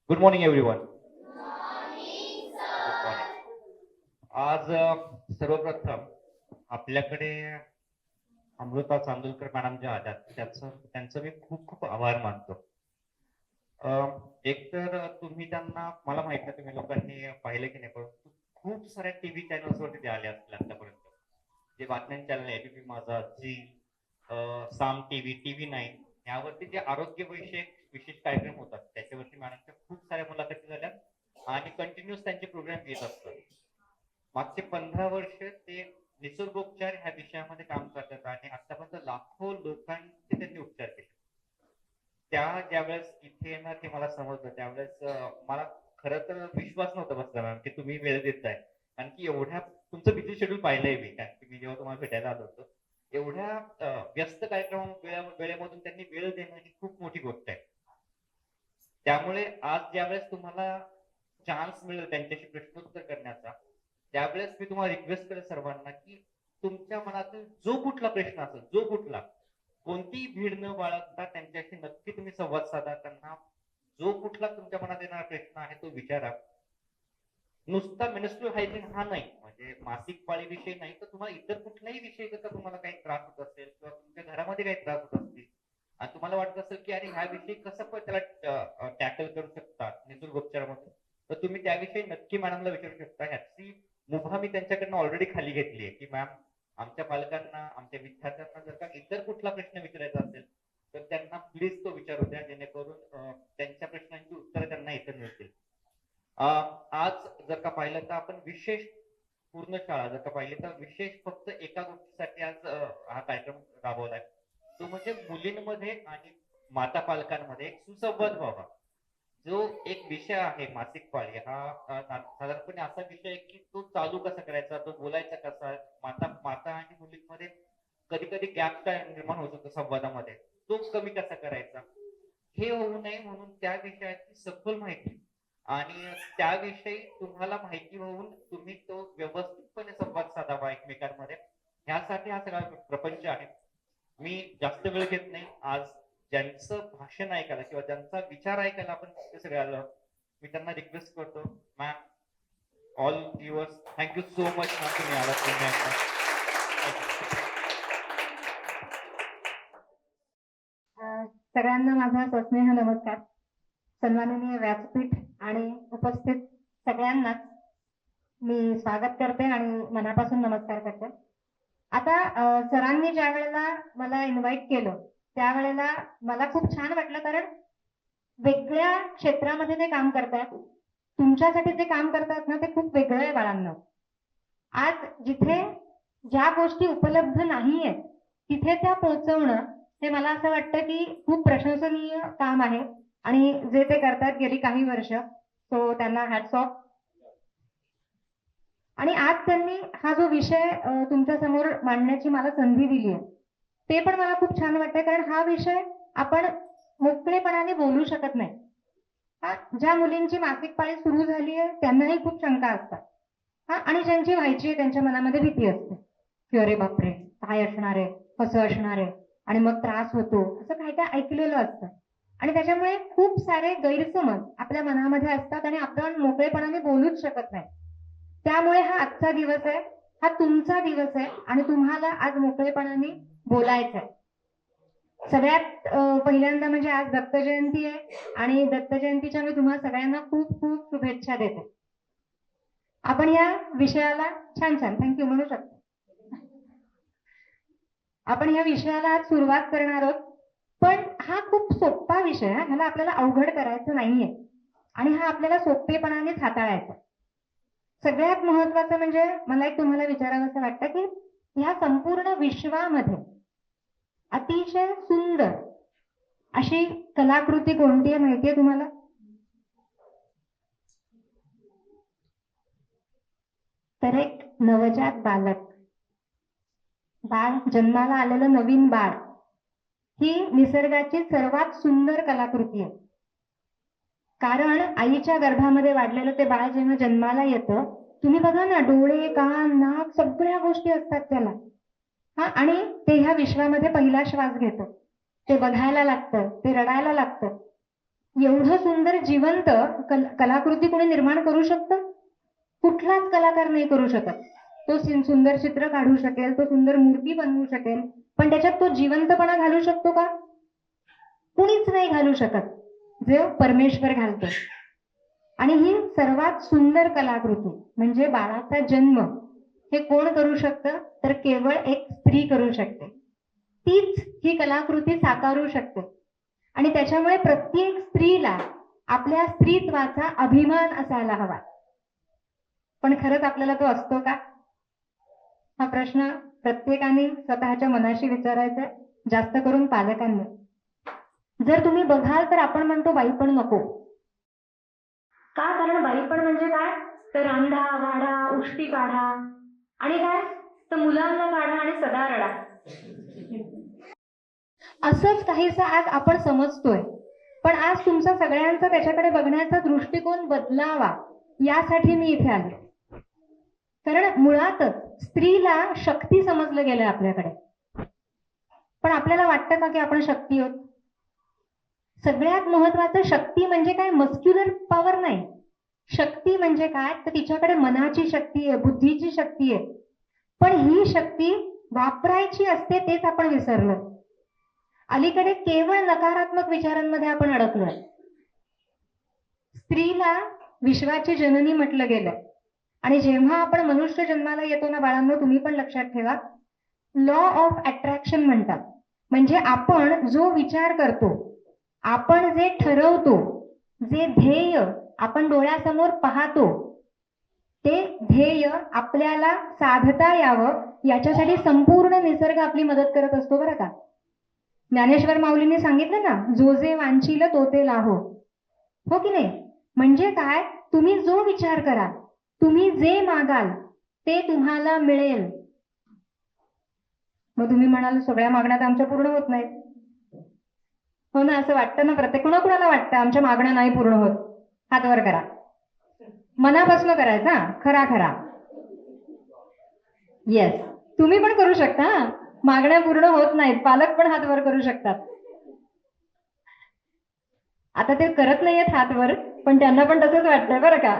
Good morning everyone. Good morning. आज सर्वप्रथम आपल्याकडे अमृता चांदोरकर मॅडम ज्या आल्या त्यांचं मी खूप खूप आभार मानतो. एकतर तुम्ही त्यांना, मला माहित नाही तुम्ही लोकांनी पाहिलं की नाही, परंतु खूप साऱ्या टीव्ही चॅनल्स वरती ते आले असतील आतापर्यंत. जे बातम्यांचे चॅनल एबीपी माझा, झी, साम टीव्ही, टीव्ही 9 यावरती जे आरोग्य विशेष कार्यक्रम होतात त्याच्यावरती मॅडमच्या खूप साऱ्या मुलाखती झाल्या आणि कंटिन्युअस त्यांचे प्रोग्राम येत असतात. मागचे 15 वर्ष ते निसर्गोपचार ह्या विषयामध्ये काम करतात आणि आतापर्यंत लाखो लोकांचे त्यांनी उपचार केले. त्या ज्यावेळेस इथे येणार ते मला समजलं त्यावेळेस मला खरं तर विश्वास नव्हता बसला मॅम की तुम्ही वेळ देताय. कारण की एवढ्या तुमचं बिझी शेड्यूल पाहिलंय मी, कारण की मी जेव्हा तुम्हाला भेटायला आलो होतो एवढ्या व्यस्त वेळेमधून त्यांनी वेळ देणं ही खूप मोठी गोष्ट आहे. त्यामुळे आज ज्यावेळेस तुम्हाला चान्स मिळेल त्यांच्याशी प्रश्नोत्तर करण्याचा, त्यावेळेस मी तुम्हाला रिक्वेस्ट करेन सर्वांना की तुमच्या मनातील जो कुठला प्रश्न असेल, जो कुठला, कोणतीही भीड न बाळगता त्यांच्याशी नक्की तुम्ही संवाद साधा. त्यांना जो कुठला तुमच्या मनात येणारा प्रश्न आहे तो विचारा. नुसता मेन्स्ट्रुअल हायजीन हा नाही, म्हणजे मासिक पाळी विषयी नाही, तर तुम्हाला इतर कुठलाही विषय जर का तुम्हाला काही त्रास होत असेल किंवा तुमच्या घरामध्ये काही त्रास होत असतील आणि तुम्हाला वाटत असेल की अरे ह्या विषयी कसं पण त्याला टॅकल करू शकतात निसर्गोपचारामध्ये, तर तुम्ही त्याविषयी नक्की मॅडमला विचारू शकता. ह्याची मुभा मी त्यांच्याकडनं ऑलरेडी खाली घेतली आहे की मॅम, आमच्या पालकांना, आमच्या विद्यार्थ्यांना जर का इतर कुठला प्रश्न विचारायचा असेल तर त्यांना प्लीज तो विचारू द्या, जेणेकरून त्यांच्या प्रश्नांची उत्तरं त्यांना इतर मिळतील. आज जर का पाहिलं तर आपण विशेष पूर्ण शाळा जर का पाहिली तर विशेष फक्त एका गोष्टीसाठी आज हा कार्यक्रम राबवलाय. तो म्हणजे मुलींमध्ये आणि माता पालकांमध्ये एक सुसंवाद व्हावा. जो एक विषय आहे मासिक पाळी हा साधारणपणे असा विषय आहे की तो चालू कसा करायचा, तो बोलायचा कसा, माता माता आणि मुलींमध्ये कधी कधी गॅप काय निर्माण होत होतो संवादामध्ये, तो कमी कसा करायचा, हे होऊ नये म्हणून त्या विषयाची सखोल माहिती आणि त्याविषयी तुम्हाला माहिती होऊन तुम्ही तो व्यवस्थितपणे संवाद साधावा एकमेकांमध्ये, ह्यासाठी हा सगळा प्रपंच आहे. मी जास्त वेळ घेत नाही. आज ज्यांचं भाषण ऐकायला किंवा ज्यांचा विचार ऐकायला आपण तिथे सगळे आलो, मी त्यांना रिक्वेस्ट करतो, ma'am, all yours, thank you so much ma'am, तुम्ही आलात पुन्हा एकदा. सगळ्यांना माझा सस्नेह नमस्कार. सन्माननीय व्यासपीठ आणि उपस्थित सगळ्यांनाच मी स्वागत करते आणि मनापासून नमस्कार करते. आता सरांनी ज्या वेळेला मला इन्व्हाइट केलं त्यावेळेला मला खूप छान वाटलं, कारण वेगळ्या क्षेत्रामध्ये ते काम करतात. तुमच्यासाठी जे काम करतात ना ते खूप वेगळं आहे बाळांनो. आज जिथे ज्या गोष्टी उपलब्ध नाहीयेत तिथे त्या पोहोचवणं हे मला असं वाटतं की खूप प्रशंसनीय काम आहे आणि जे ते करतात गेली काही वर्ष, तो त्यांना हॅट्स ऑफ. आणि आज त्यांनी हा जो विषय तुमच्या समोर मांडण्याची मला संधी दिली आहे ते पण मला खूप छान वाटतंय, कारण हा विषय आपण मोकळेपणाने बोलू शकत नाही. हा, ज्या मुलींची मासिक पाळी सुरू झाली आहे त्यांनाही खूप शंका असतात. हा, आणि ज्यांची व्हायची आहे त्यांच्या मनामध्ये भीती असते की अरे बापरे, काय असणार आहे, कसं असणार आहे, आणि मग त्रास होतो, असं काय काय ऐकलेलं असतं. आणि त्याच्यामुळे खूप सारे गैरसमज आपल्या मनामध्ये असतात आणि आपण मोकळेपणाने बोलूच शकत नाही. त्यामुळे हा आजचा दिवस आहे, हा तुमचा दिवस आहे आणि तुम्हाला आज मोकळेपणाने बोलायचं आहे. सगळ्यात पहिल्यांदा म्हणजे आज दत्त जयंती आहे आणि दत्त जयंतीच्या मी तुम्हा सगळ्यांना खूप खूप शुभेच्छा देते. आपण या विषयाला छान छान थँक्यू म्हणू शकतो. आपण या विषयाला आज सुरुवात करणार आहोत, पण हा खूप सोपा विषय आहे. ह्याला आपल्याला अवघड करायचं नाहीये आणि हा आपल्याला सोपेपणानेच हाताळायचा. सगळ्यात महत्वाचं म्हणजे मला एक तुम्हाला विचारावं असं वाटतं की ह्या संपूर्ण विश्वामध्ये अतिशय सुंदर अशी कलाकृती कोणती आहे माहितीये तुम्हाला? तर एक नवजात बालक, बाळ, जन्माला आलेलं नवीन बाळ, ही निसर्गाची सर्वात सुंदर कलाकृती आहे. कारण आईच्या गर्भामध्ये वाढलेलं ते बाळ जेव्हा जन्माला येतं, तुम्ही बघा ना, डोळे, कान, नाक सगळ्या गोष्टी असतात त्याला. हा, आणि ते ह्या विश्वामध्ये पहिला श्वास घेतं, ते बघायला लागतं, ते रडायला लागतं. एवढं सुंदर जिवंत कलाकृती कोणी निर्माण करू शकतं? कुठलाच कलाकार नाही करू शकत. तो सुंदर चित्र काढू शकेल, तो सुंदर मूर्ती बनवू शकेल, पण त्याच्यात तो जिवंतपणा घालू शकतो का? कुणीच नाही घालू शकत, जे परमेश्वर घालतो. आणि ही सर्वात सुंदर कलाकृती म्हणजे बाळाचा जन्म हे कोण करू शकतं? तर केवळ एक स्त्री करू शकते. तीच ही कलाकृती साकारू शकते. आणि त्याच्यामुळे प्रत्येक स्त्रीला आपल्या स्त्रीत्वाचा अभिमान असायला हवा. पण खरंच आपल्याला तो असतो का? हा प्रश्न प्रत्येकाने स्वतःच्या मनाशी विचारायचा आहे, जास्त करून पालकांनी. जर तुम्ही बघाल तर आपण म्हणतो बाईपण नको. का? कारण बाईपण म्हणजे काय? तर रांधा वाढा, उष्टी काढा, आणि काय तर मुलांना काढा आणि सदा रडा. असंच काहीसं आज आपण समजतोय. पण आज तुमचा सगळ्यांचा त्याच्याकडे बघण्याचा दृष्टिकोन बदलावा यासाठी मी इथे आले. कारण मुळातच स्त्रीला शक्ती समजलं गेलं आपल्याकडे. पण आपल्याला वाटतं का की आपण शक्ती आहोत? सगळ्यात महत्वाचं शक्ती म्हणजे काय? मस्क्युलर पॉवर नाही. शक्ती म्हणजे काय? तर तिच्याकडे मनाची शक्ती आहे, बुद्धीची शक्ती आहे. पण ही शक्ती वापरायची असते तेच आपण विसरलो. अलीकडे केवळ नकारात्मक विचारांमध्ये आपण अडकलोय. स्त्रीला विश्वाची जननी म्हटलं गेलं. आणि जेव्हा आपण मनुष्य जन्माला येतो ना बाळांनो, तुम्ही पण लक्षात ठेवा, लॉ ऑफ अट्रॅक्शन म्हणतात. म्हणजे आपण जो विचार करतो, आपण जे ठरवतो, जे ध्येय आपण डोळ्यासमोर पाहतो, ते ध्येय आपल्याला साधता यावं याच्यासाठी संपूर्ण निसर्ग आपली मदत करत असतो बरं का. ज्ञानेश्वर माऊलींनी सांगितलं ना, जो जे वांछील तो ते लाहो. हो की नाही? म्हणजे काय? तुम्ही जो विचार करा, तुम्ही जे मागाल ते तुम्हाला मिळेल. मग तुम्ही म्हणाल सगळ्या मागण्या तर आमच्या पूर्ण होत नाहीत. हो ना, असं वाटतं ना, प्रत्येक कुणाला वाटतं आमच्या मागण्या नाही पूर्ण होत. हात वर करा. मनापासून करायचा खरा खरा. येस, तुम्ही पण करू शकता. मागण्या पूर्ण होत नाहीत, पालक पण हात वर करू शकतात. आता ते करत नाहीयेत हात वर, पण त्यांना पण तसंच वाटतंय बरं का.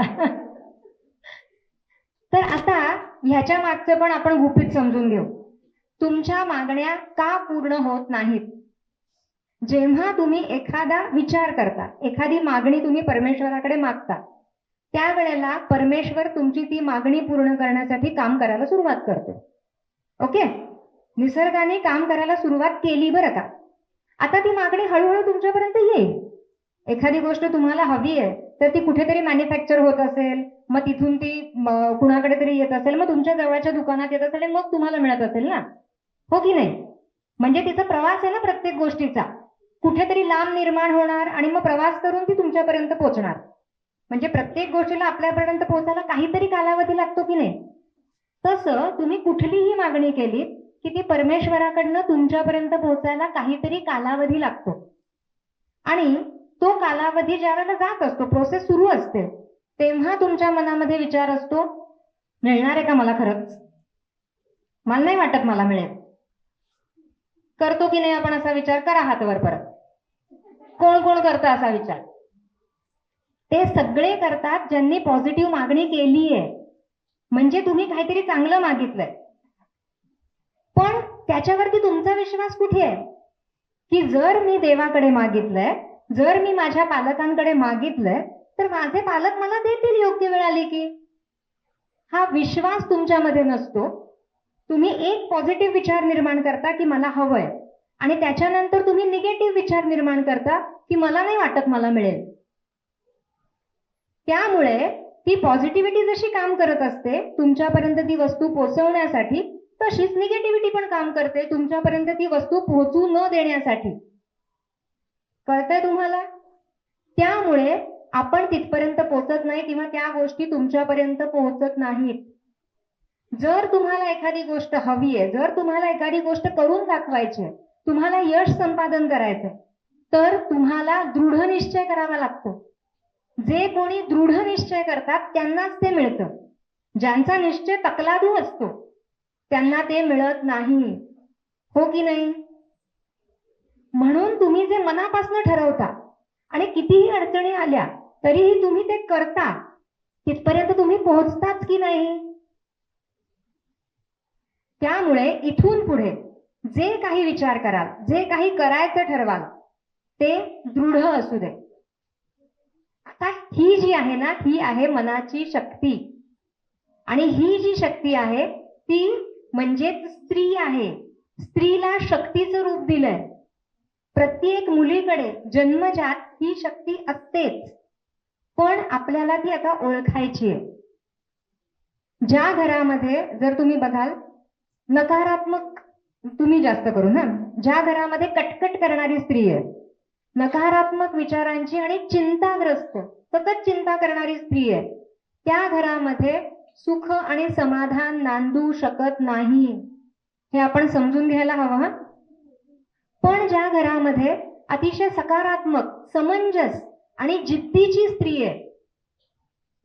तर आता ह्याच्या मागचं पण आपण गुपित समजून घेऊ. तुमच्या मागण्या का पूर्ण होत नाहीत? जेव्हा तुम्ही एखादा विचार करता, एखादी मागणी तुम्ही परमेश्वराकडे मागता, त्यावेळेला परमेश्वर तुमची ती मागणी पूर्ण करण्यासाठी काम करायला सुरुवात करतो. ओके? निसर्गाने काम करायला सुरुवात केली बरं का. आता ती मागणी हळूहळू तुमच्यापर्यंत येईल. एखादी गोष्ट तुम्हाला हवी आहे तर ती कुठेतरी मॅन्युफॅक्चर होत असेल, मग तिथून ती कुणाकडे तरी येत असेल, मग तुमच्या जवळच्या दुकानात येत असेल, मग तुम्हाला मिळत असेल ना. हो की नाही? म्हणजे तिचा प्रवास आहे ना प्रत्येक गोष्टीचा. कुठेतरी लांब निर्माण होणार आणि मग प्रवास करून ती तुमच्यापर्यंत पोहोचणार. म्हणजे प्रत्येक गोष्टीला आपल्यापर्यंत पोहोचायला काहीतरी कालावधी लागतो की नाही? तसं तुम्ही कुठलीही मागणी केली की ती परमेश्वराकडनं तुमच्यापर्यंत पोहोचायला काहीतरी कालावधी लागतो. आणि तो कालावधी ज्या वेळेला जात असतो, प्रोसेस सुरू असते, तेव्हा तुमच्या मनामध्ये विचार असतो, मिळणार आहे का मला खरंच? मला नाही वाटत मला मिळेल. करतो की नाही आपण असा विचार? करा हातवर परत. कोण कोण करतं असा विचार? ते सगळे करतात ज्यांनी पॉझिटिव्ह मागणी केली आहे. म्हणजे तुम्ही काहीतरी चांगलं मागितलंय, पण त्याच्यावरती तुमचा विश्वास कुठे आहे? की जर मी देवाकडे मागितलंय, जर मी माझ्या पालकांकडे मागितलंय, तर माझे पालक मला देतील योग्य वेळ आली की. हा विश्वास तुमच्यामध्ये नसतो. तुम्ही एक पॉझिटिव्ह विचार निर्माण करता की मला हवंय, आणि त्याच्यानंतर तुम्ही निगेटिव्ह विचार निर्माण करता की मला नाही वाटत मला मिळेल. त्यामुळे ती पॉझिटिव्हिटी जशी काम करत असते तुमच्यापर्यंत ती वस्तू पोहोचवण्यासाठी, तशीच निगेटिव्हिटी पण काम करते तुमच्यापर्यंत ती वस्तू पोहोचू न देण्यासाठी. कळतंय तुम्हाला? त्यामुळे आपण तिथपर्यंत पोहोचत नाही किंवा त्या गोष्टी तुमच्यापर्यंत पोहोचत नाहीत. जर तुम्हाला एखादी गोष्ट हवी आहे, जर तुम्हाला एखादी गोष्ट करून दाखवायची, तुम्हाला यश संपादन करायचंय, तर तुम्हाला दृढ निश्चय करावा लागतो. जे कोणी दृढ निश्चय करतात त्यांनाच ते मिळतं. ज्यांचा निश्चय तकलादू असतो त्यांना ते मिळत नाही. हो की नाही? म्हणून तुम्ही जे मनापासून ठरवता, आणि कितीही अडचणी आल्या तरीही तुम्ही ते करता, तिथपर्यंत तुम्ही पोहोचताच की नाही? त्यामुळे इथून पुढे जे काही विचार कराल, जे काही करायचं ठरवाल, ते दृढ असू दे. आता ही जी आहे ना, ही आहे मनाची शक्ती. आणि ही जी शक्ती आहे ती म्हणजेच स्त्री आहे. स्त्रीला शक्तीचं रूप दिलंय. प्रत्येक मुलीकडे जन्मजात ही शक्ती असतेच, पण आपल्याला ती आता ओळखायची आहे. ज्या घरामध्ये जर तुम्ही बघाल नकारात्मक, तुम्ही जास्त करून ना, ज्या घरामध्ये कटकट करणारी स्त्री आहे, नकारात्मक विचारांची आणि चिंताग्रस्त, सतत चिंता करणारी स्त्री आहे, त्या घरामध्ये सुख आणि समाधान नांदू शकत नाही. हे आपण समजून घ्यायला हवं. पण ज्या घरामध्ये अतिशय सकारात्मक, समंजस आणि जिद्दीची स्त्री आहे,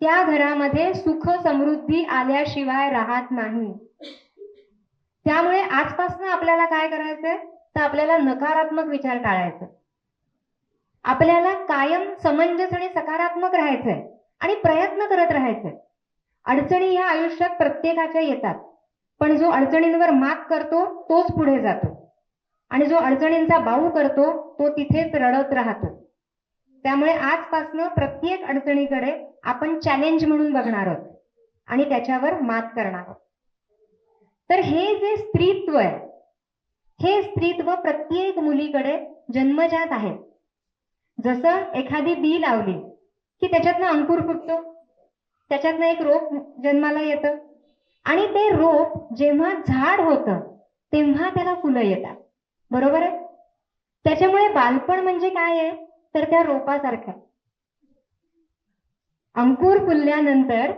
त्या घरामध्ये सुख समृद्धी आल्याशिवाय राहत नाही. त्यामुळे आजपासून आपल्याला काय करायचंय, तर आपल्याला नकारात्मक विचार टाळायचे. आपल्याला कायम समंजस आणि सकारात्मक राहायचंय आणि प्रयत्न करत राहायचे. अडचणी ह्या आयुष्यात प्रत्येकाच्या येतात, पण जो अडचणींवर मात करतो तोच पुढे जातो, आणि जो अडचणींचा बाऊ करतो तो तिथेच रडत राहतो. त्यामुळे आजपासून प्रत्येक अडचणीकडे आपण चॅलेंज म्हणून बघणार आहोत आणि त्याच्यावर मात करणार आहोत. तर हे जे स्त्रीत्व आहे, हे स्त्रीत्व प्रत्येक मुलीकडे जन्मजात आहे. जसं एखादी बी लावली की त्याच्यातनं अंकुर फुटतो, त्याच्यातनं एक रोप जन्माला येतं, आणि ते रोप जेव्हा झाड होतं तेव्हा त्याला फुलं येतात. बरोबर आहे? त्याच्यामुळे बालपण म्हणजे काय आहे, तर त्या रोपासारखं आहे. अंकुर फुलल्यानंतर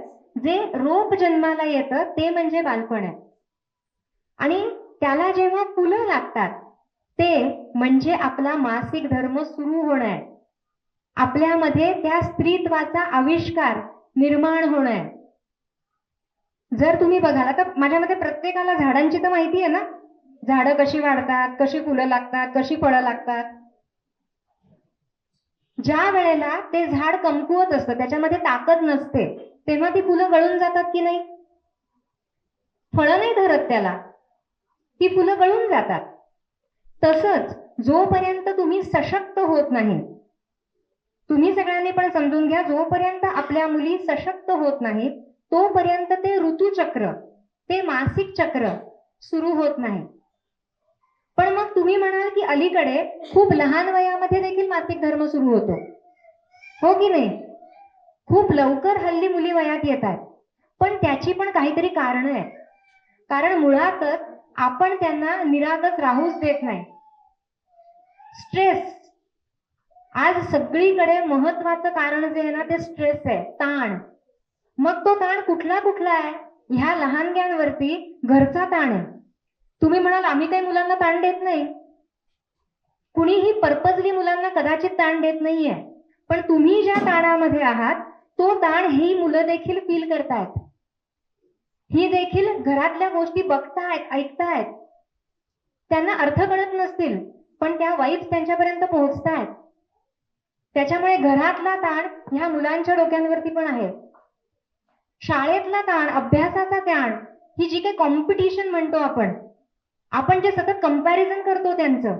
जे रोप जन्माला येतं ते म्हणजे बालपण आहे, आणि त्याला जेव्हा फुलं लागतात ते म्हणजे आपला मासिक धर्म सुरू होणं आहे. आपल्यामध्ये त्या स्त्रीत्वाचा आविष्कार निर्माण होणं आहे. जर तुम्ही बघाल तर माझ्यामध्ये प्रत्येकाला झाडांची तर माहिती आहे ना, झाडं कशी वाढतात, कशी फुलं लागतात, कशी फळं लागतात. ज्या वेळेला ते झाड कमकुवत असतं, त्याच्यामध्ये ताकद नसते, तेव्हा ती फुलं गळून जातात की नाही? फळं नाही धरत त्याला, ती फुलं गळून जातात. तसंच जोपर्यंत तुम्ही सशक्त होत नाही, तुम्ही सगळ्यांनी पण समजून घ्या, जोपर्यंत आपल्या मुली सशक्त होत नाही तोपर्यंत ते ऋतुचक्र, ते मासिक चक्र सुरू होत नाही. पण मग तुम्ही म्हणाल की अलीकडे खूप लहान वयामध्ये देखील मासिक धर्म सुरू होतो, हो की नाही? खूप लवकर हल्ली मुली वयात येतात, पण त्याची पण काहीतरी कारणं आहेत. कारण मुळातच आपण त्यांना निरागस राहूच देत नाही. स्ट्रेस, आज सगळीकडे महत्वाचं कारण जे आहे ना ते स्ट्रेस आहे, ताण. मग तो ताण कुठला कुठला आहे? ह्या लहानग्यांवरती घरचा ताण आहे. तुम्ही म्हणाल आम्ही काही मुलांना ताण देत नाही. कुणीही पर्पजली मुलांना कदाचित ताण देत नाहीये, पण तुम्ही ज्या ताणामध्ये आहात तो ताण ही मुलं देखील फील करतायत. ही देखील घरातल्या गोष्टी बघतायत, ऐकतायत. त्यांना अर्थ कळत नसतील, पण त्या वाईब्स त्यांच्यापर्यंत पोहोचतायत. त्याच्यामुळे घरातला ताण ह्या मुलांच्या डोक्यांवरती पण आहे. शाळेतला ताण, अभ्यासाचा ताण, ही जी काही कॉम्पिटिशन म्हणतो आपण जे सतत कंपॅरिझन करतो त्यांचं,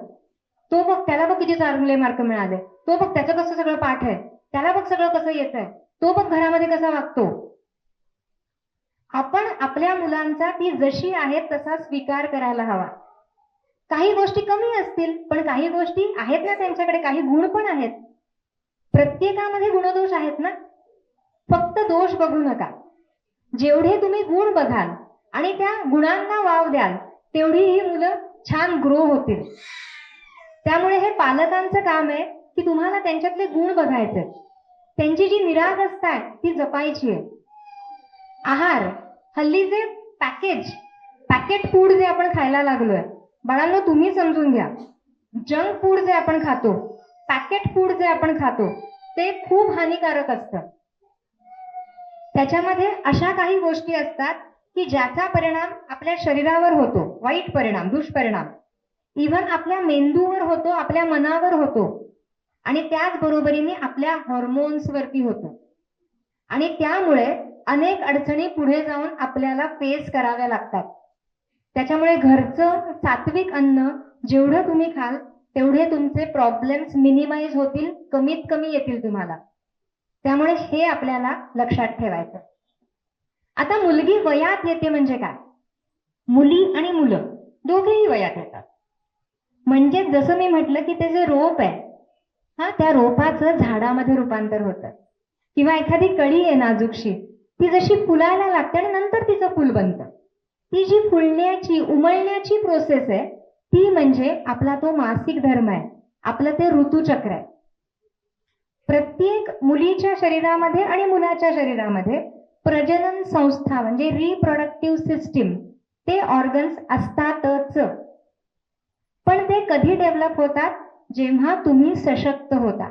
तो बघ त्याला बघ किती चांगले मार्क मिळाले, तो बघ त्याचं कसं सगळं पाठ आहे, त्याला बघ सगळं कसं येत आहे, तो बघ घरामध्ये कसा वागतो. आपण आपल्या मुलांचा ती जशी आहे तसा स्वीकार करायला हवा. काही गोष्टी कमी असतील, पण काही गोष्टी आहेत ना त्यांच्याकडे, काही गुण पण आहेत. प्रत्येकामध्ये गुणदोष आहेत ना, फक्त दोष बघू नका. जेवढे तुम्ही गुण बघाल आणि त्या गुणांना वाव द्याल तेवढी ही मुलं छान ग्रो होतील. त्यामुळे हे पालकांचं काम आहे की तुम्हाला त्यांच्यातले गुण बघायचे, त्यांची जी निरागसता आहे ती जपायची आहे. आहार, हल्ली जे पॅकेट फूड जे आपण खायला लागलोय, बाळांनो तुम्ही समजून घ्या, जंक फूड जे आपण खातो, पॅकेट फूड जे आपण खातो ते खूप हानिकारक असतं. त्याच्यामध्ये अशा काही गोष्टी असतात की ज्याचा परिणाम आपल्या शरीरावर होतो, वाईट परिणाम, दुष्परिणाम. इव्हन आपल्या मेंदूवर होतो, आपल्या मनावर होतो. आणि त्याच बरोबरीने आपल्या हॉर्मोन्स वरती होतो. आणि त्यामुळे अनेक अडचणी पुढे जाऊन आपल्याला फेस कराव्या लागतात. त्याच्यामुळे घरचं सात्विक अन्न जेवढं तुम्ही खाल तेवढे तुमचे प्रॉब्लेम्स मिनिमाइज होतील, कमीत कमी येतील तुम्हाला. त्यामुळे हे आपल्याला लक्षात ठेवायचं. आता मुलगी वयात येते म्हणजे काय? मुली आणि मुलं दोघेही वयात येतात. म्हणजे जसं मी म्हटलं की ते जे रोप आहे, त्या रोपाचं झाडामध्ये रूपांतर होतं. किंवा एखादी कळी आहे नाजूकशी, ती जशी फुलायला लागते आणि नंतर तिचं फुल बनतं. ती जी फुलण्याची उमलण्याची प्रोसेस आहे ती म्हणजे आपला तो मासिक धर्म आहे, आपलं ते ऋतुचक्र आहे. प्रत्येक मुलीच्या शरीरामध्ये आणि मुलाच्या शरीरामध्ये प्रजनन संस्था म्हणजे रिप्रोडक्टिव्ह सिस्टीम ते ऑर्गन्स असतातच. पण ते कधी डेव्हलप होतात? जेव्हा तुम्ही सशक्त होता.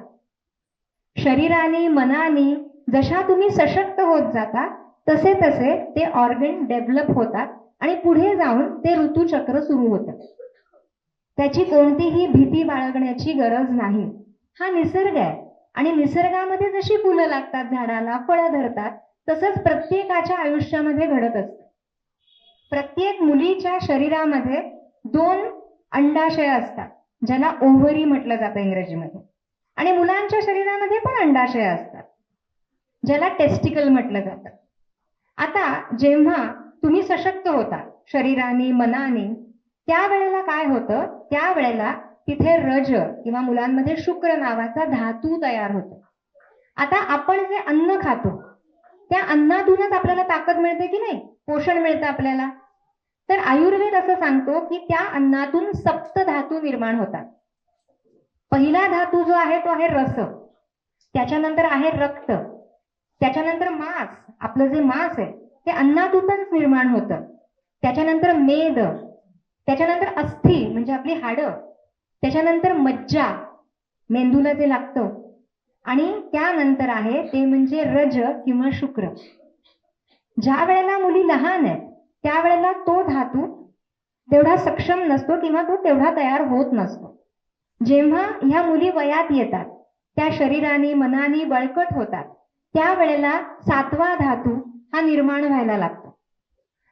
शरीराने मनाने जशा तुम्ही सशक्त होत जाता तसे तसे ते ऑर्गन डेव्हलप होतात आणि पुढे जाऊन ते ऋतुचक्र सुरू होतं. त्याची कोणतीही भीती बाळगण्याची गरज नाही. हा निसर्ग आहे आणि निसर्गामध्ये जशी फुलं लागतात, झाडाला फळं धरतात, तसंच प्रत्येकाच्या आयुष्यामध्ये घडत असतं. प्रत्येक मुलीच्या शरीरामध्ये 2 अंडाशय असतात, ज्याला ओव्हरी म्हटलं जातं इंग्रजीमध्ये. आणि मुलांच्या शरीरामध्ये पण अंडाशय असतात, ज्याला टेस्टिकल म्हटलं जातं. आता जेव्हा तुम्ही सशक्त होता शरीराने मनाने, त्यावेळेला काय होतं? त्यावेळेला तिथे रज किंवा मुलांमध्ये शुक्र नावाचा धातू तयार होतो. आता आपण जे अन्न खातो त्या अन्नातूनच आपल्याला ताकद मिळते की नाही, पोषण मिळतं आपल्याला. तर आयुर्वेद असं सांगतो की त्या अन्नातून सप्त धातू निर्माण होतात. पहिला धातू जो आहे तो आहे रस, त्याच्यानंतर आहे रक्त, त्याच्यानंतर मांस. आपलं जे मांस आहे ते अन्नातूनच निर्माण होतं. त्याच्यानंतर मेद, त्याच्यानंतर अस्थि म्हणजे आपली हाडं, त्याच्यानंतर मज्जा, मेंदूला जे लागतं, आणि त्यानंतर आहे ते म्हणजे रज किंवा शुक्र. ज्या वेळेला मुली लहान आहेत त्यावेळेला तो धातू तेवढा सक्षम नसतो किंवा तो तेवढा तयार होत नसतो. जेव्हा ह्या मुली वयात येतात, त्या शरीराने मनाने बळकट होतात, त्यावेळेला 7वा धातू हा निर्माण व्हायला लागतो.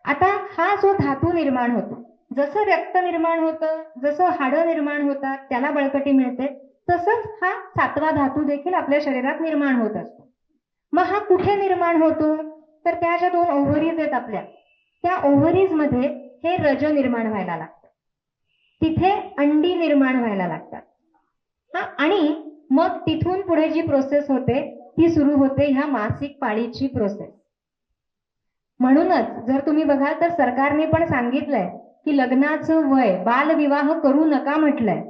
आता हा जो धातू निर्माण होतो, जसं रक्त निर्माण होतं, जसं हाडं निर्माण होतात, त्याला बळकटी मिळते, तसंच हा 7वा धातू देखील आपल्या शरीरात निर्माण होत असतो. मग हा कुठे निर्माण होतो? तर त्या ज्या 2 ओव्हरीज आहेत आपल्या, त्या ओव्हरीज मध्ये हे रज निर्माण व्हायला लागतं. तिथे अंडी निर्माण व्हायला लागतात. आणि मग तिथून पुढे जी प्रोसेस होते ती सुरू होते ह्या मासिक पाळीची प्रोसेस. म्हणूनच जर तुम्ही बघाल तर सरकारने पण सांगितलंय की लग्नाचं वय, बालविवाह करू नका म्हटलंय.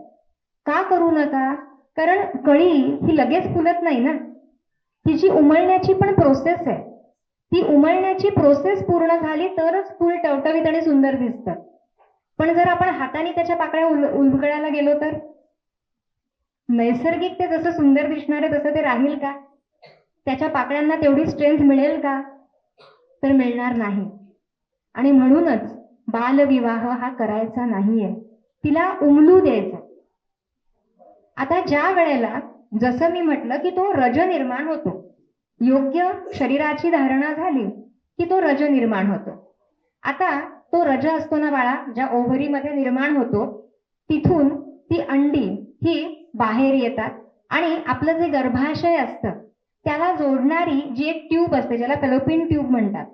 का करू नका? कारण कळी ही लगेच फुलत नाही ना, तिची उमलण्याची पण प्रोसेस आहे. ती उमलण्याची प्रोसेस पूर्ण झाली तरच फुल टवटवीत आणि सुंदर दिसतं. पण जर आपण हाताने त्याच्या पाकळ्या उलगडायला गेलो तर नैसर्गिक ते जसं सुंदर दिसणार आहे तसं ते राहील का? त्याच्या पाकळ्यांना तेवढी स्ट्रेंथ मिळेल का? तर मिळणार नाही. आणि म्हणूनच बालविवाह हा करायचा नाहीये, तिला उमलू द्यायचं. आता ज्या वेळेला जसं मी म्हटलं की तो रज निर्माण होतो, योग्य शरीराची धारणा झाली की तो रज निर्माण होतो. आता तो रज असतो ना बाळा, ज्या ओव्हरीमध्ये निर्माण होतो, तिथून ती अंडी ही बाहेर येतात आणि आपलं जे गर्भाशय असतं त्याला जोडणारी जी एक ट्यूब असते, ज्याला फॅलोपियन ट्यूब म्हणतात,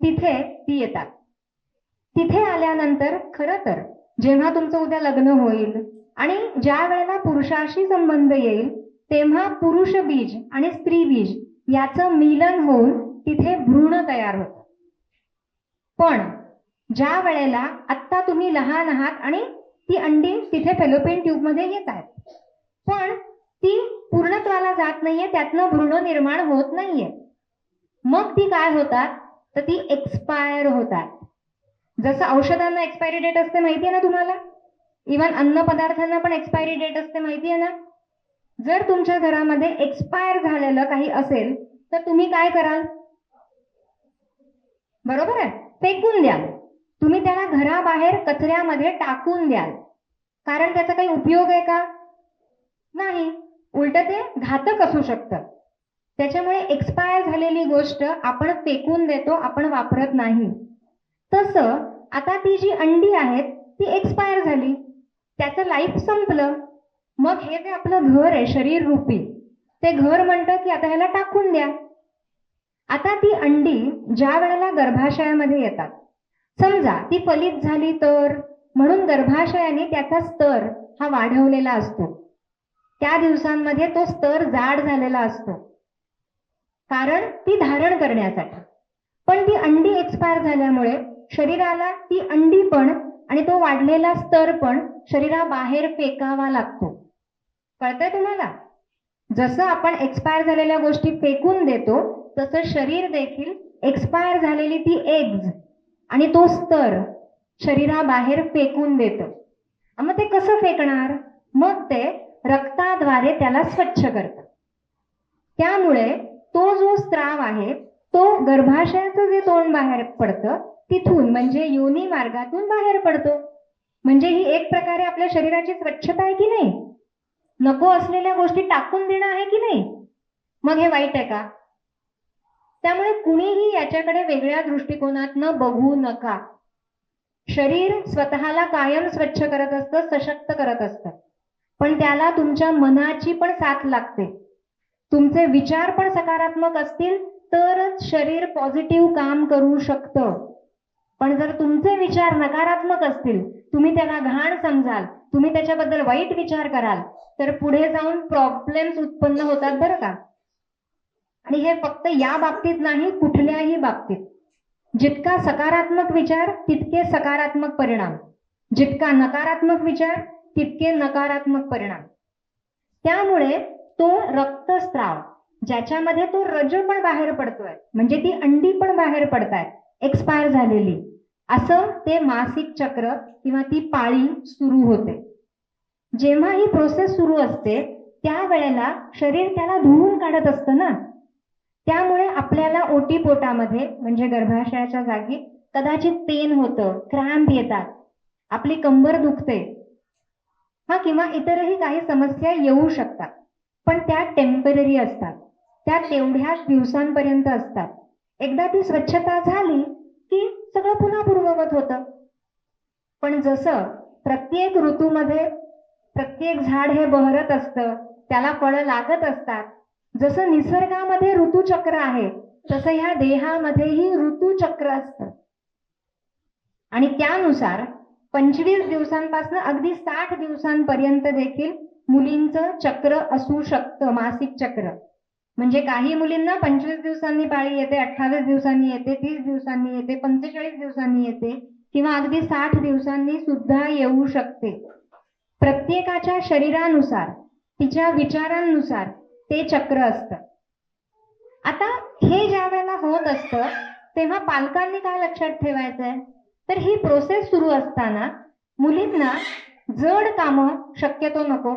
तिथे ती येतात. तिथे आल्यानंतर खरं तर जेव्हा तुमचं उद्या लग्न होईल आणि ज्या वेळेला पुरुषाशी संबंध येईल तेव्हा पुरुष बीज आणि स्त्री बीज याचं मिलन होऊन तिथे भ्रूण तयार होतं. पण ज्या वेळेला आत्ता तुम्ही लहान आहात आणि ती अंडी तिथे फॅलोपियन ट्यूब मध्ये येत आहेत, पण ती पूर्णत्वाला जात नाहीये, त्यातनं भ्रूण निर्माण होत नाहीये. मग ती काय होतात? तर ती एक्सपायर होतात. जसं औषधांना एक्सपायरी डेट असते माहितीये ना तुम्हाला, इव्हन अन्न पदार्थांना पण एक्सपायरी डेट असते माहितीये ना. जर तुमच्या घरामध्ये एक्सपायर झालेलं काही असेल तर तुम्ही काय कराल? बरोबर आहे, फेकून द्याल. तुम्ही त्याला घराबाहेर कचऱ्यामध्ये टाकून द्याल. कारण त्याचा काही उपयोग आहे का? नाही. उलट ते घातक असू शकतं. त्याच्यामुळे एक्सपायर झालेली गोष्ट आपण फेकून देतो, आपण वापरत नाही. तसं आता ती जी अंडी आहेत ती एक्सपायर झाली, त्याचं लाईफ संपलं. मग हे जे आपलं घर आहे शरीर रूपी, ते घर म्हणतं की आता ह्याला टाकून द्या. आता ती अंडी ज्या वेळेला गर्भाशयामध्ये येतात, समजा ती फलित झाली तर, म्हणून गर्भाशयाने त्याचा स्तर हा वाढवलेला असतो. त्या दिवसांमध्ये तो स्तर जाड झालेला असतो, कारण ती धारण करण्यासाठी. पण ती अंडी एक्सपायर झाल्यामुळे शरीराला ती अंडी पण आणि तो वाढलेला स्तर पण शरीराबाहेर फेकावा लागतो. कळतंय तुम्हाला? जसं आपण एक्सपायर झालेल्या गोष्टी फेकून देतो, तसं शरीर देखील एक्सपायर झालेली ती एग्ज आणि तो स्तर शरीराबाहेर फेकून देतं. मग ते कसं फेकणार? मग ते रक्ताद्वारे त्याला स्वच्छ करतं. त्यामुळे तो जो स्त्राव आहे तो गर्भाशयाचं जे तोंड बाहेर पडतं तिथून म्हणजे योनी मार्गातून बाहेर पडतो. म्हणजे ही एक प्रकारे आपल्या शरीराची स्वच्छता आहे की नाही? नको असलेल्या गोष्टी टाकून देणं आहे की नाही? मग हे वाईट आहे का? त्यामुळे कुणीही याच्याकडे वेगळ्या दृष्टिकोनातनं बघू नका. शरीर स्वतःला कायम स्वच्छ करत असतं, सशक्त करत असतं, पण त्याला तुमच्या मनाची पण साथ लागते. तुमचे विचार पण सकारात्मक असतील तरच शरीर पॉझिटिव्ह काम करू शकतं. पण जर तुमचे विचार नकारात्मक असतील, तुम्ही त्याला घाण समजाल, तुम्ही त्याच्याबद्दल वाईट विचार कराल, तर पुढे जाऊन प्रॉब्लेम्स उत्पन्न होतात बरं का. आणि हे फक्त या बाबतीत नाही, कुठल्याही बाबतीत. जितका सकारात्मक विचार तितके सकारात्मक परिणाम, जितका नकारात्मक विचार तितके नकारात्मक परिणाम. त्यामुळे तो रक्तस्राव ज्याच्यामध्ये तो रज पण बाहेर पडतोय, म्हणजे ती अंडी पण बाहेर पडतायत एक्सपायर झालेली, असं ते मासिक चक्र किंवा ती पाळी सुरू होते. जेव्हा ही प्रोसेस सुरू असते त्यावेळेला शरीर त्याला धुवून काढत असतं ना. त्यामुळे आपल्याला ओटीपोटामध्ये म्हणजे गर्भाशयाच्या जागी कदाचित पेन होतं, क्रॅम्प येतात, आपली कंबर दुखते, हा किंवा इतरही काही समस्या येऊ शकतात. पण त्या टेम्पररी असतात, त्या तेवढ्याच दिवसांपर्यंत असतात. एकदा ती स्वच्छता झाली की सगळं पुन्हा पूर्ववत होतं. पण जसं प्रत्येक ऋतूमध्ये प्रत्येक झाड हे बहरत असतं, त्याला फळं लागत असतात, जसं निसर्गामध्ये ऋतुचक्र आहे तसं ह्या देहामध्येही ऋतुचक्र असतं. आणि त्यानुसार 25 दिवसांपासून अगदी 60 दिवसांपर्यंत देखील मुलींचं चक्र असू शकतं, मासिक चक्र. म्हणजे काही मुलींना 25 दिवसांनी पाळी येते, 28 दिवसांनी येते, 30 दिवसांनी येते, 45 दिवसांनी येते किंवा अगदी 60 दिवसांनी सुद्धा येऊ शकते. प्रत्येकाच्या शरीरानुसार, तिच्या विचारांनुसार ते चक्र असतं. आता हे ज्या वेळेला होत असतं तेव्हा पालकांनी काय लक्षात ठेवायचंय, तर ही प्रोसेस सुरू असताना मुलींना जड कामं शक्यतो नको.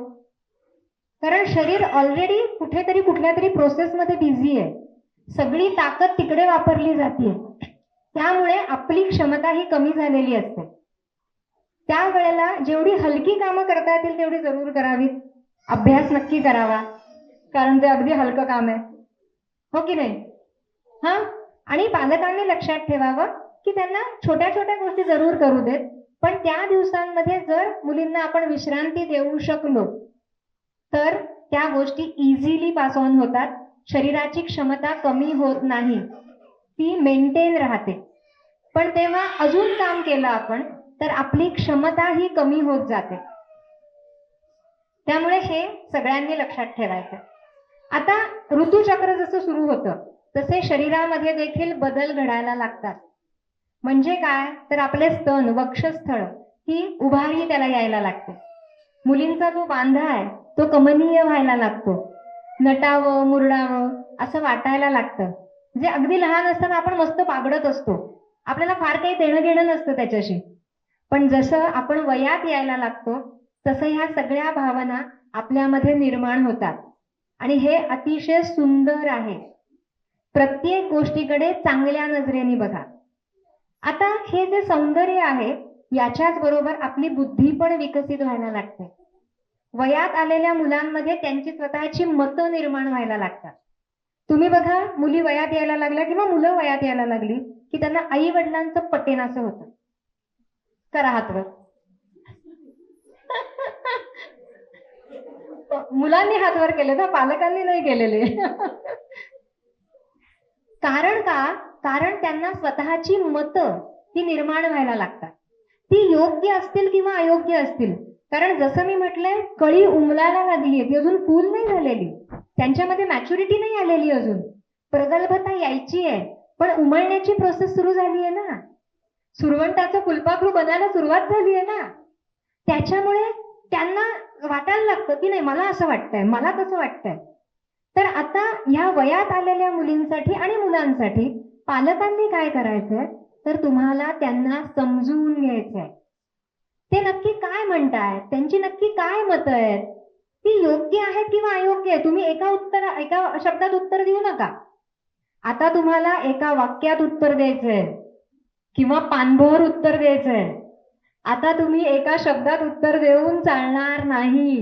कारण शरीर ऑलरेडी कुठेतरी कुठल्या तरी प्रोसेसमध्ये बिझी आहे, सगळी ताकद तिकडे वापरली जाते. त्यामुळे आपली क्षमता ही कमी झालेली असते. त्यावेळेला जेवढी हलकी कामं करता येतील तेवढी जरूर करावीत. अभ्यास नक्की करावा, कारण ते अगदी हलकं काम आहे, हो की नाही? हा. आणि पालकांनी लक्षात ठेवावं की त्यांना छोट्या छोट्या गोष्टी जरूर करू देत, पण त्या दिवसांमध्ये जर मुलींना आपण विश्रांती देऊ शकलो तर त्या गोष्टी इझिली पास ऑन होतात. शरीराची क्षमता कमी होत नाही, ती मेंटेन राहते. पण तेव्हा अजून काम केलं आपण तर आपली क्षमता ही कमी होत जाते. त्यामुळे हे सगळ्यांनी लक्षात ठेवायचं. आता ऋतुचक्र जसं सुरू होतं तसे शरीरामध्ये देखील बदल घडायला लागतात. म्हणजे काय, तर आपले स्तन, वक्षस्थळ ही उभारी त्याला यायला लागते. मुलींचा जो बांधा आहे तो कमनीय व्हायला लागतो, नटावं मुरडावं असं वाटायला लागतं. जे अगदी लहान असताना आपण मस्त बागडत असतो, आपल्याला फार काही देणं घेणं नसतं त्याच्याशी. पण जसं आपण वयात यायला लागतो तसं ह्या सगळ्या भावना आपल्यामध्ये निर्माण होतात. आणि हे अतिशय सुंदर आहे. प्रत्येक गोष्टीकडे चांगल्या नजरेने बघा. आता हे जे सौंदर्य आहे याच्याच बरोबर आपली बुद्धी पण विकसित व्हायला लागते. वयात आलेल्या मुलांमध्ये त्यांची स्वतःची मतं निर्माण व्हायला लागतात. तुम्ही बघा, मुली वयात यायला लागल्या किंवा मुलं वयात यायला लागली की त्यांना आई वडिलांचं पटेनासं होतं. करा हातवर. मुलांनी हातवर केले ना, पालकांनी नाही केलेले. कारण का? कारण त्यांना स्वतःची मतं ही निर्माण व्हायला लागतात. ती योग्य असतील किंवा अयोग्य असतील. कारण जसं मी म्हटलंय, कळी उमलायला लागली, ती अजून फुल नाही झालेली, त्यांच्यामध्ये मॅच्युरिटी नाही आलेली, अजून प्रगल्भता यायची आहे, पण उमलण्याची प्रोसेस सुरू झाली आहे ना. सुरवंटाचं फुलपाखरू बनायला सुरुवात झाली आहे ना. त्याच्यामुळे त्यांना वाटायला लागतं की नाही, मला असं वाटतंय, मला तसं वाटतंय. तर आता ह्या वयात आलेल्या मुलींसाठी आणि मुलांसाठी पालकांनी काय करायचंय, तर तुम्हाला त्यांना समजून घ्यायचंय. ते नक्की काय म्हणतायत, त्यांची नक्की काय मतं आहेत, ती योग्य आहेत किंवा अयोग्य आहे. तुम्ही एका शब्दात उत्तर देऊ नका. आता तुम्हाला एका वाक्यात उत्तर द्यायचंय किंवा पानभर उत्तर द्यायचंय. आता तुम्ही एका शब्दात उत्तर देऊन चालणार नाही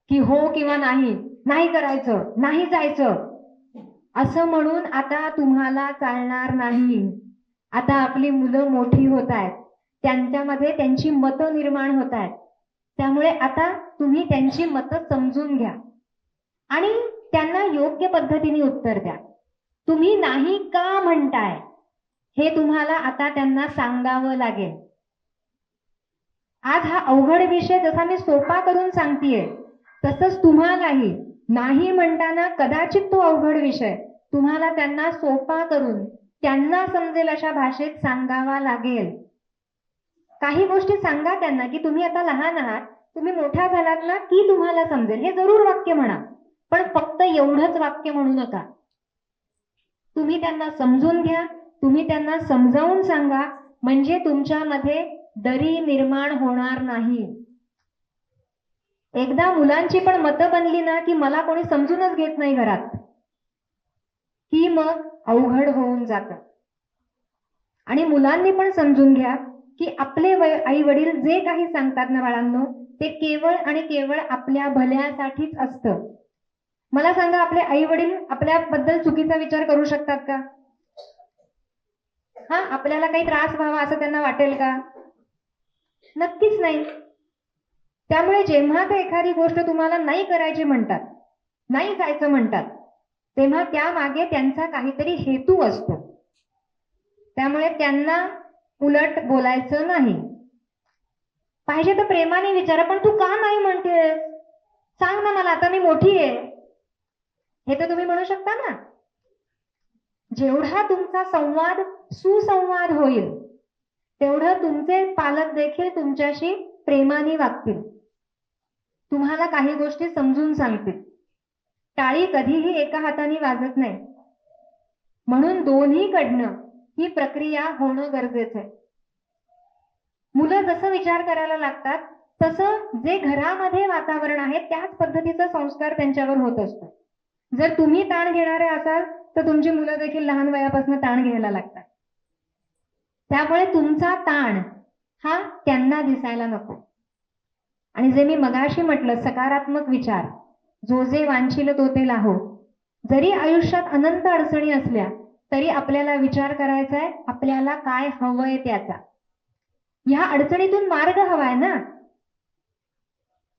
की हो किंवा नाही, नाही करायचं, नाही जायचं असं म्हणून आता तुम्हाला चालणार नाही. आता आपली मुलं मोठी होत आहेत, त्यांच्यामध्ये त्यांची मतं निर्माण होत आहेत. त्यामुळे आता तुम्ही त्यांची मतं समजून घ्या आणि त्यांना योग्य पद्धतीने उत्तर द्या. तुम्ही नाही का म्हणताय हे तुम्हाला आता त्यांना सांगावं लागेल. आज हा अवघड विषय जसा मी सोपा करून सांगतेय, तसंच तुम्हालाही नाही म्हणताना कदाचित तो अवघड विषय तुम्हाला त्यांना सोपा करून त्यांना समजेल अशा भाषेत सांगावा लागेल. काही गोष्टी सांगा त्यांना की तुम्ही आता लहान आहात, तुम्ही मोठ्या झालात ना की तुम्हाला समजेल, हे जरूर वाक्य म्हणा, पण फक्त एवढंच वाक्य म्हणू नका. तुम्ही त्यांना समजून घ्या, तुम्ही त्यांना समजावून सांगा, म्हणजे तुमच्यामध्ये दरी निर्माण होणार नाही. एकदा मुलांची पण मतं बनली ना की मला कोणी समजूनच घेत नाही घरात, की मग अवघड होऊन जातं. आणि मुलांनी पण समजून घ्या की आपले आई वडील जे काही सांगतात ना बाळांनो, ते केवळ आणि केवळ आपल्या भल्यासाठीच असतं. मला सांगा, आपले आई वडील आपल्याबद्दल चुकीचा विचार करू शकतात का? आपल्याला काही त्रास व्हावा असं त्यांना वाटेल का? नक्कीच नाही. त्यामुळे जेव्हा ते एखादी गोष्ट तुम्हाला नाही करायची म्हणतात, नाही जायचं म्हणतात, तेव्हा त्यामागे त्यांचा काहीतरी हेतू असतो. त्यामुळे त्यांना उलट बोलायचं नाही. पाहिजे तर प्रेमाने विचारा, पण तू का नाही म्हणतेस, सांग ना मला, आता मी मोठी आहे, हे तर तुम्ही म्हणू शकता ना. जेवढा तुमचा संवाद सुसंवाद होईल, तेवढं तुमचे पालक देखील तुमच्याशी प्रेमाने वागतील, तुम्हाला काही गोष्टी समजून सांगतील. टाळी कधीही एका हाताने वाजत नाही, म्हणून दोन्हीकडनं ही प्रक्रिया होणं गरजेचं आहे. मुलं जसं विचार करायला लागतात, तसं जे घरामध्ये वातावरण आहे त्याच पद्धतीचा संस्कार त्यांच्यावर होत असतो. जर तुम्ही ताण घेणारे असाल तर तुमची मुलं देखील लहान वयापासून ताण घ्यायला लागतात. त्यामुळे तुमचा ताण हा त्यांना दिसायला नको. आणि जे मी मगाशी म्हटलं, सकारात्मक विचार, जो जे वांछील तो ते लाहो. जरी आयुष्यात अनंत अडचणी असल्या तरी आपल्याला विचार करायचा आहे आपल्याला काय हवंय त्याचा. ह्या अडचणीतून मार्ग हवाय ना.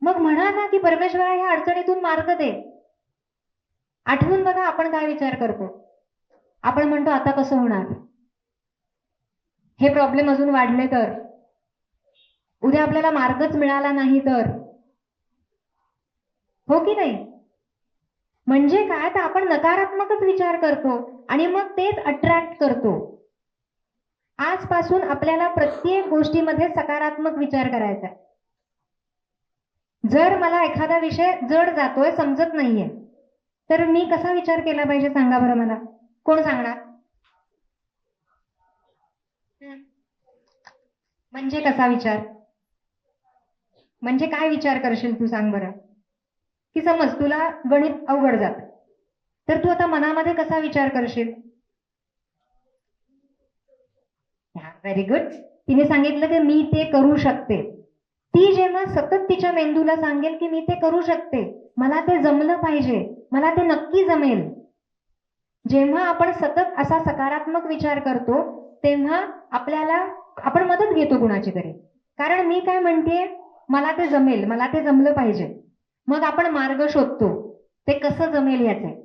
मग म्हणा ना की परमेश्वरा ह्या अडचणीतून मार्ग दे. आठवून बघा आपण काय विचार करतो. आपण म्हणतो आता कसं होणार, हे प्रॉब्लेम अजून वाढले तर, उद्या आपल्याला मार्गच मिळाला नाही तर, हो की नाही. म्हणजे काय, तर आपण नकारात्मकच विचार करतो आणि मग तेच अट्रॅक्ट करतो. आजपासून आपल्याला प्रत्येक गोष्टीमध्ये सकारात्मक विचार करायचा आहे. जर मला एखादा विषय जड जातोय, समजत नाहीये, तर मी कसा विचार केला पाहिजे सांगा बरं मला, कोण सांगणार? म्हणजे कसा विचार, म्हणजे काय विचार करशील तू, सांग बरं. की समज तुला गणित अवघड जात, तर तू आता मनामध्ये कसा विचार करशील? Very good. तिने सांगितलं की मी ते करू शकते. ती जेव्हा सतत तिच्या मेंदूला सांगेल की मी ते करू शकते, मला ते जमलं पाहिजे, मला ते नक्की जमेल, जेव्हा आपण सतत असा सकारात्मक विचार करतो तेव्हा आपल्याला आपण मदत घेतो कुणाची तरी. कारण मी काय म्हणतेय, मला ते जमेल, मला ते जमलं पाहिजे. मग आपण मार्ग शोधतो ते कसं जमेल याचे.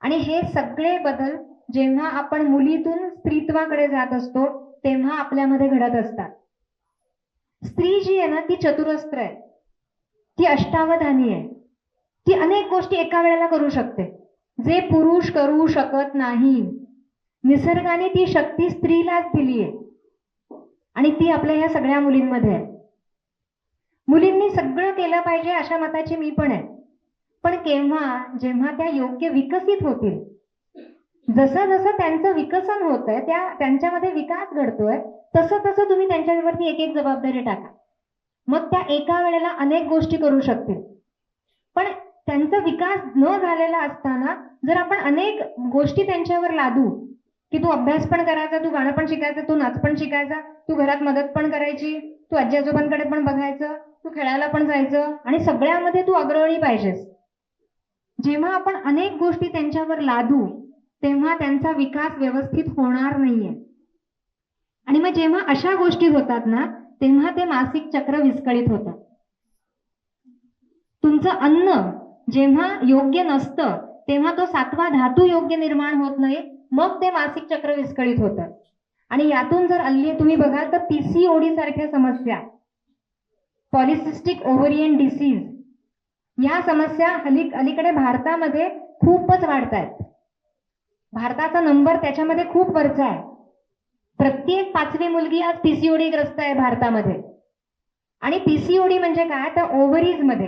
आणि हे सगळे बदल जेव्हा आपण मुलीतून स्त्रीत्वाकडे जात असतो तेव्हा आपल्यामध्ये घडत असतात. स्त्री जी आहे ना ती चतुरस्त्र आहे, ती अष्टावधानी आहे, ती अनेक गोष्टी एका वेळेला करू शकते जे पुरुष करू शकत नाही. निसर्गाने ती शक्ती स्त्रीलाच दिली आहे आणि ती आपल्या ह्या सगळ्या मुलींमध्ये आहे. मुलींनी सगळं केलं पाहिजे अशा मताची मी पण आहे. पण केव्हा, जेव्हा त्या योग्य विकसित होतील, जसं जसं त्यांचं विकसन होतंय, त्यांच्यामध्ये विकास घडतोय, तसं तसं तुम्ही त्यांच्यावरती एक एक जबाबदारी टाका. मग त्या एका वेळेला अनेक गोष्टी करू शकतील. पण त्यांचा विकास न झालेला असताना जर आपण अनेक गोष्टी त्यांच्यावर लादू की तू अभ्यास पण करायचा, तू गाणं पण शिकायचं, तू नाच पण शिकायचा, तू घरात मदत पण करायची, तू आजी आजोबांकडे पण बघायचं, तू खेळायला पण जायचं आणि सगळ्यामध्ये तू अग्रणी पाहिजेस, जेव्हा आपण अनेक गोष्टी त्यांच्यावर लादू तेव्हा त्यांचा विकास व्यवस्थित होणार नाहीये. आणि मग जेव्हा अशा गोष्टी होतात ना तेव्हा ते मासिक चक्र विस्कळीत होतं. तुमचं अन्न जेव्हा योग्य नसतं तेव्हा तो 7वा धातू योग्य निर्माण होत नाही, मग ते मासिक चक्र विस्कळीत होतं. आणि यातून जर तुम्ही बघाल तर पीसीओडी सारख्या समस्या, पॉलिसिस्टिक ओव्हरियन डिसीज, या समस्या अलीकडे भारतामध्ये खूपच वाढत आहेत. भारताचा नंबर त्याच्यामध्ये खूप वरचा आहे. प्रत्येक 5वी मुलगी आज पीसीओडी ग्रस्त आहे भारतामध्ये. आणि पीसीओडी म्हणजे काय, तर ओव्हरीज मध्ये,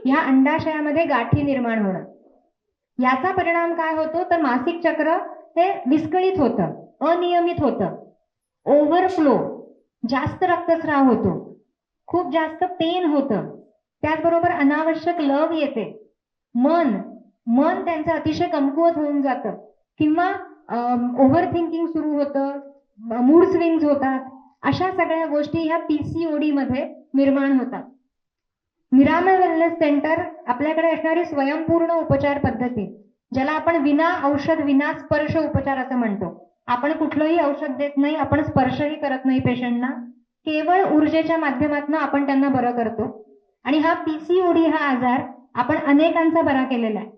ह्या अंडाशयामध्ये गाठी निर्माण होणं. याचा परिणाम काय होतो तर मासिक चक्र हे विस्कळीत होतं, अनियमित होतं, ओव्हरफ्लो, जास्त रक्तस्राव होतो, खूप जास्त पेन होतं, त्याचबरोबर अनावश्यक लव येते, मन त्यांचं अतिशय कमकुवत होऊन जातं किंवा ओव्हर थिंकिंग सुरू होतं, मूड स्विंग्स होतात. अशा सगळ्या गोष्टी ह्या पीसीओडी मध्ये निर्माण होतात. मिरामल वेलनेस सेंटर आपल्याकडे असणारी स्वयंपूर्ण उपचार पद्धती, ज्याला आपण विना औषध विना स्पर्श उपचार असं म्हणतो. आपण कुठलंही औषध देत नाही, आपण स्पर्शही करत नाही पेशंटना, केवळ ऊर्जेच्या माध्यमातून आपण त्यांना बरं करतो. आणि हा पीसीओडी हा आजार आपण अनेकांचा बरा केलेला आहे.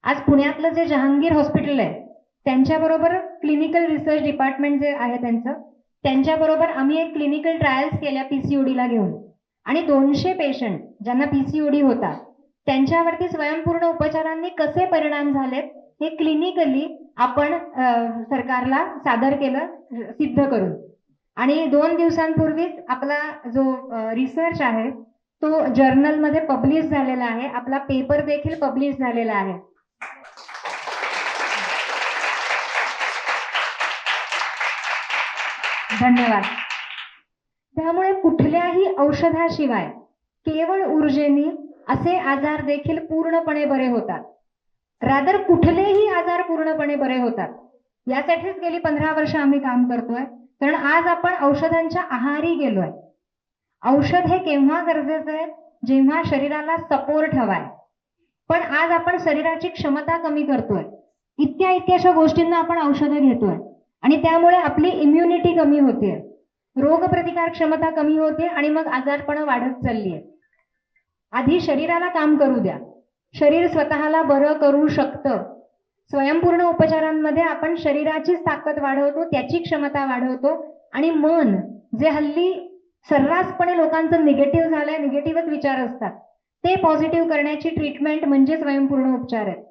आज पुण्यातलं जे जहांगीर हॉस्पिटल आहे त्यांच्याबरोबर क्लिनिकल रिसर्च डिपार्टमेंट जे आहे त्यांच्याबरोबर आम्ही एक क्लिनिकल ट्रायल्स केल्या पीसीओडीला घेऊन, आणि 200 पेशंट ज्यांना पीसीओडी होता त्यांच्यावरती स्वयंपूर्ण उपचारांनी कसे परिणाम झालेत हे क्लिनिकली आपण सरकारला सादर केलं, सिद्ध करून. आणि 2 दिवसांपूर्वीच आपला जो रिसर्च आहे तो जर्नलमध्ये पब्लिश झालेला आहे. आपला पेपर देखील पब्लिश झालेला आहे. धन्यवाद. त्यामुळे कुठल्याही औषधाशिवाय केवळ ऊर्जेने असे आजार देखील पूर्णपणे बरे होतात. रादर कुठलेही आजार पूर्णपणे बरे होतात. यासाठीच गेली 15 वर्ष आम्ही काम करतोय, कारण आज आपण औषधांच्या आहारी गेलोय. औषध हे केव्हा गरजेचं आहे, जेव्हा शरीराला सपोर्ट हवाय. पण आज आपण शरीराची क्षमता कमी करतोय, इतक्याशा गोष्टींना आपण औषधं घेतोय आणि त्यामुळे आपली इम्युनिटी कमी होते, रोगप्रतिकार क्षमता कमी होते आणि मग आजारपण वाढत चाललीये. आधी शरीराला काम करू द्या, शरीर स्वतःला बरं करू शकतं. स्वयंपूर्ण उपचारांमध्ये आपण शरीराचीच ताकद वाढवतो, त्याची क्षमता वाढवतो आणि मन जे हल्ली सर्रासपणे लोकांचं निगेटिव्ह झालंय, निगेटिव्हच विचार असतात, ते पॉझिटिव्ह करण्याची ट्रीटमेंट म्हणजे स्वयंपूर्ण उपचार आहे.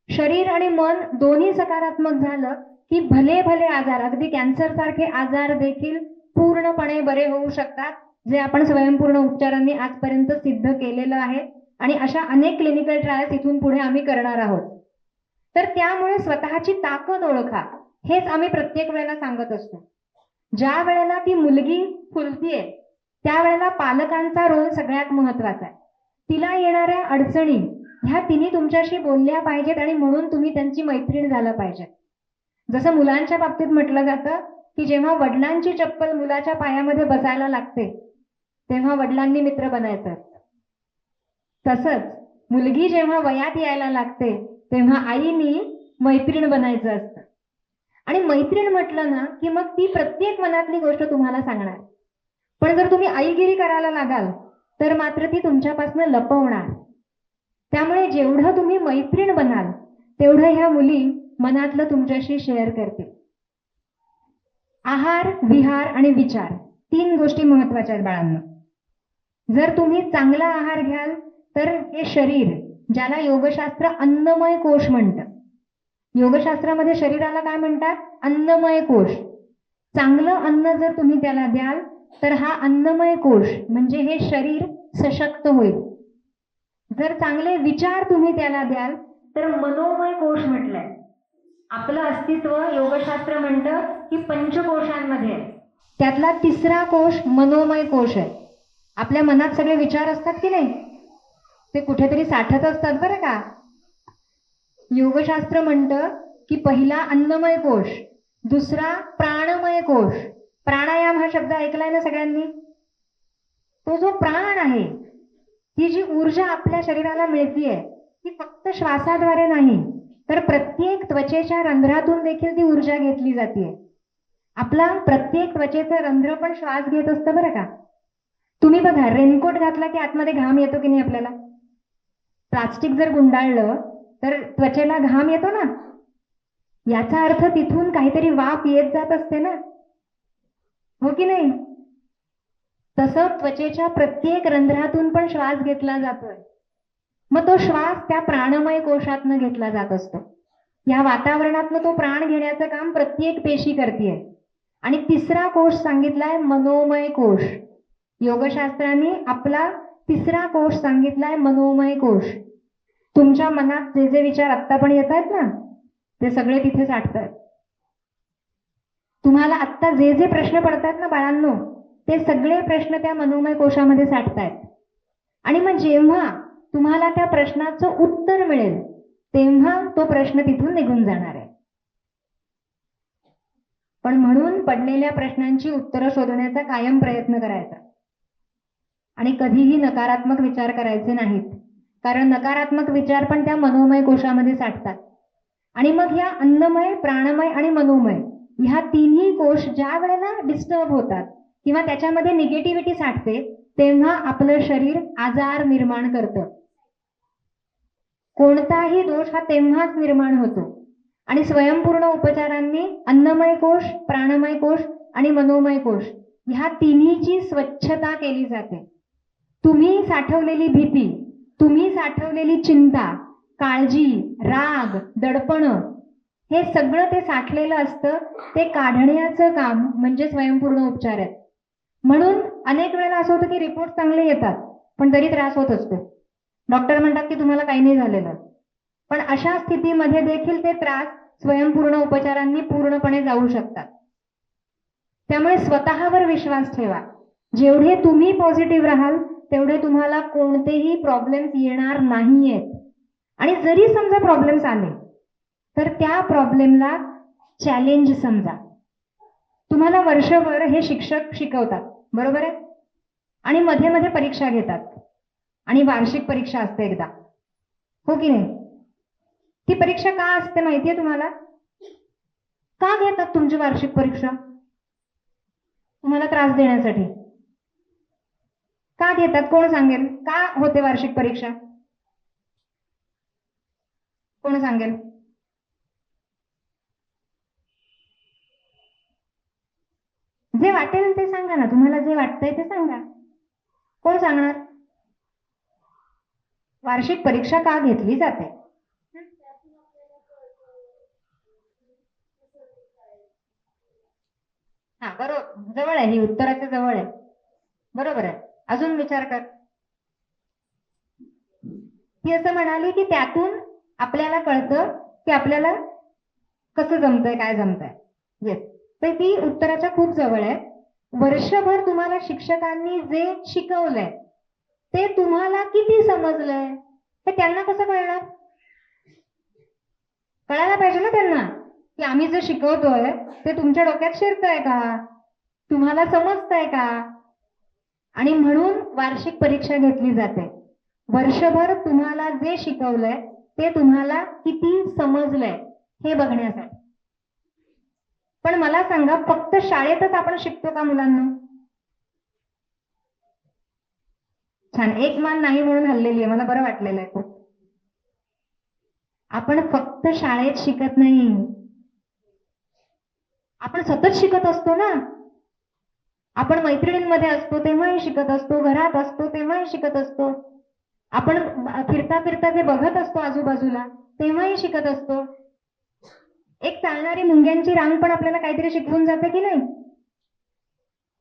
शरीर आणि मन दोन्ही सकारात्मक झालं की भले भले आजार, अगदी कॅन्सर सारखे आजार देखील पूर्णपणे बरे होऊ शकतात, जे आपण स्वयंपूर्ण उपचारांनी आजपर्यंत सिद्ध केलेलं आहे. आणि अशा अनेक क्लिनिकल ट्रायल्स इथून पुढे आम्ही करणार आहोत. तर त्यामुळे स्वतःची ताकद ओळखा, हेच आम्ही प्रत्येक वेळेला सांगत असतो. ज्या वेळेला ती मुलगी फुलतीये त्यावेळेला पालकांचा रोल सगळ्यात महत्वाचा आहे. तिला येणाऱ्या अडचणी ह्या तिने तुमच्याशी बोलल्या पाहिजेत आणि म्हणून तुम्ही त्यांची मैत्रीण झालं पाहिजे. जसं मुलांच्या बाबतीत म्हटलं जातं की जेव्हा वडिलांची चप्पल मुलाच्या पायामध्ये बसायला लागते तेव्हा वडिलांनी मित्र बनायचं असतं. तसंच मुलगी जेव्हा वयात यायला लागते तेव्हा आईनी मैत्रीण बनायचं असतं. आणि मैत्रीण म्हटलं ना की मग ती प्रत्येक मनातली गोष्ट तुम्हाला सांगणार. पण जर तुम्ही आईगिरी करायला लागाल तर मात्र ती तुमच्यापासून लपवणार. त्यामुळे जेवढं तुम्ही मैत्रीण बनाल तेवढं ह्या मुली मनातलं तुमच्याशी शेअर करतील. आहार, विहार आणि विचार 3 गोष्टी महत्वाच्या आहेत बाळांनो. जर तुम्ही चांगला आहार घ्याल तर हे शरीर, ज्याला योगशास्त्र अन्नमय कोश म्हणतं, योगशास्त्रामध्ये शरीराला काय म्हणतात? अन्नमय कोश. चांगलं अन्न जर तुम्ही त्याला द्याल तर हा अन्नमय कोश म्हणजे हे शरीर सशक्त होईल. जर चांगले विचार तुम्ही त्याला द्याल तर मनोमय कोश म्हटलंय. आपलं अस्तित्व योगशास्त्र म्हणतं की पंचकोशांमध्ये आहे. त्यातला 3रा कोश मनोमय कोश आहे. आपल्या मनात सगळे विचार असतात की नाही, ते कुठेतरी साठत असतात बरं का. योगशास्त्र म्हणतं की पहिला अन्नमय कोश, दुसरा प्राणमय कोश. प्राणायाम हा शब्द ऐकलाय ना सगळ्यांनी? तो जो प्राण आहे, ती जी ऊर्जा आपल्या शरीराला मिळतीये ती फक्त श्वासाद्वारे नाही तर प्रत्येक त्वचेच्या रंध्रातून देखील ती ऊर्जा घेतली जाते. आपला प्रत्येक त्वचेचं रंध्र पण श्वास घेत असतं बरं का. तुम्ही बघा, रेनकोट घातला की आतमध्ये घाम येतो की नाही आपल्याला? प्लास्टिक जर गुंडाळलं तर त्वचेला घाम येतो ना. याचा अर्थ तिथून काहीतरी वाफ येत जात असते ना, हो की नाही? तसं त्वचेच्या प्रत्येक रंध्रातून पण श्वास घेतला जातोय. मग तो श्वास त्या प्राणमय कोशातनं घेतला जात असतो. या वातावरणातनं तो प्राण घेण्याचं काम प्रत्येक पेशी करते. आणि 3रा कोश सांगितलाय मनोमय कोश. योगशास्त्राने आपला 3रा कोश सांगितलाय मनोमय कोश. तुमच्या मनात जे जे विचार आत्ता पण येत आहेत ना ते सगळे तिथे साठतात. तुम्हाला आत्ता जे जे प्रश्न पडतात ना बाळांनो, ते सगळे प्रश्न त्या मनोमय कोशामध्ये साठतायत. आणि मग जेव्हा तुम्हाला त्या प्रश्नाचं उत्तर मिळेल तेव्हा तो प्रश्न तिथून निघून जाणार आहे. पण म्हणून पडलेल्या प्रश्नांची उत्तरं शोधण्याचा कायम प्रयत्न करायचा. आणि कधीही नकारात्मक विचार करायचे नाहीत, कारण नकारात्मक विचार पण त्या मनोमय कोशामध्ये साठतात. आणि मग ह्या अन्नमय, प्राणमय आणि मनोमय ह्या 3ही कोश ज्या वेळेला डिस्टर्ब होतात किंवा त्याच्यामध्ये निगेटिव्हिटी साठते तेव्हा आपलं शरीर आजार निर्माण करतं. कोणताही दोष हा तेव्हाच निर्माण होतो. आणि स्वयंपूर्ण उपचारांनी अन्नमय कोश, प्राणमय कोश आणि मनोमय कोश ह्या 3हीची स्वच्छता केली जाते. तुम्ही साठवलेली भीती, तुम्ही साठवलेली चिंता, काळजी, राग, दडपण हे सगळं ते साठलेलं असतं, ते काढण्याचं काम म्हणजे स्वयंपूर्ण उपचार आहेत. म्हणून अनेक वेळेला असं होतं की रिपोर्ट चांगले येतात पण तरी त्रास होत असतो. डॉक्टर म्हणतात की तुम्हाला काही नाही झालेलं, पण अशा स्थितीमध्ये देखील ते त्रास स्वयंपूर्ण उपचारांनी पूर्णपणे जाऊ शकतात. त्यामुळे स्वतःवर विश्वास ठेवा. जेवढे तुम्ही पॉझिटिव्ह राहाल तेवढे तुम्हाला कोणतेही प्रॉब्लेम्स येणार नाहीयेत. आणि जरी समजा प्रॉब्लेम्स आले तर त्या प्रॉब्लेमला चॅलेंज समजा. तुम्हाला वर्षभर हे शिक्षक शिकवतात, बरोबर आहे, आणि मध्ये मध्ये परीक्षा घेतात आणि वार्षिक परीक्षा असते एकदा, हो की नाही? ती परीक्षा का असते माहितीये तुम्हाला? का घेतात तुमची वार्षिक परीक्षा? तुम्हाला त्रास देण्यासाठी. का घेतात कोण सांगेल? का होते वार्षिक परीक्षा? कोण सांगेल? जे वाटेल ते सांगा ना, तुम्हाला जे वाटतंय ते सांगा. कोण सांगणार? वार्षिक परीक्षा का घेतली जाते? हा, बरोबर, जवळ आहे, ही उत्तराच्या जवळ आहे, बरोबर आहे. अजून विचार कर. ती असं म्हणाली की त्यातून आपल्याला कळतं की आपल्याला कसं जमतंय, काय जमतंय. येस, तर ती उत्तराच्या खूप जवळ आहे. वर्षभर तुम्हाला शिक्षकांनी जे शिकवलंय ते तुम्हाला किती समजलंय हे त्यांना कसं कळणार? कळायला पाहिजे ना त्यांना की आम्ही जे शिकवतोय ते तुमच्या डोक्यात शिरतंय का, तुम्हाला समजतंय का. आणि म्हणून वार्षिक परीक्षा घेतली जाते. वर्षभर तुम्हाला जे शिकवलंय ते तुम्हाला किती समजलंय हे बघण्यासाठी. पण मला सांगा, फक्त शाळेतच आपण शिकतो का मुलांना? छान, एक मान नाही म्हणून हल्लेली आहे, मला बरं वाटलेलं आहे खूप. आपण फक्त शाळेत शिकत नाही, आपण सतत शिकत असतो ना. आपण मैत्रिणींमध्ये असतो तेव्हाही शिकत असतो, घरात असतो तेव्हाही शिकत असतो, आपण फिरता फिरता जे बघत असतो आजूबाजूला तेव्हाही शिकत असतो. एक चालणारी मुंग्यांची रांग पण आपल्याला काहीतरी शिकवून जाते की नाही?